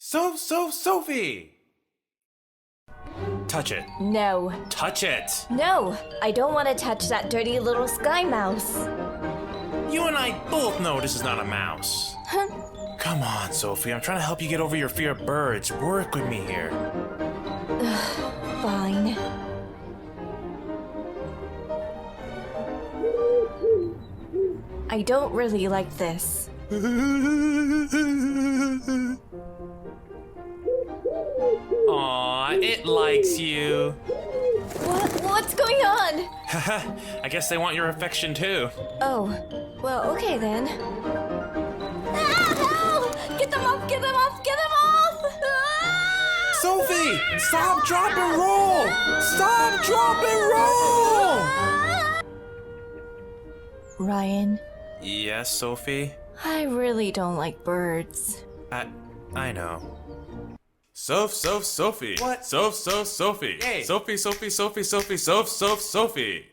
Soph Soph Sophie! Touch it. No. Touch it! No! I don't want to touch that dirty little sky mouse. You and I both know this is not a mouse. Come on, Sophie. I'm trying to help you get over your fear of birds. Work with me here. Fine. I don't really like this. Aw, it likes you. What's going on? I guess they want your affection too. Oh, well, okay then. Ah, no! Get them off, get them off, get them off! Ah! Sophie! Stop, drop, and roll! Stop, drop, and roll! Ryan, Yes, Sophie? I really don't like birds. I know. Soph Soph Sophie. What? Soph Soph Sophie. Hey. Sophie Sophie Sophie Sophie Soph Soph Sophie.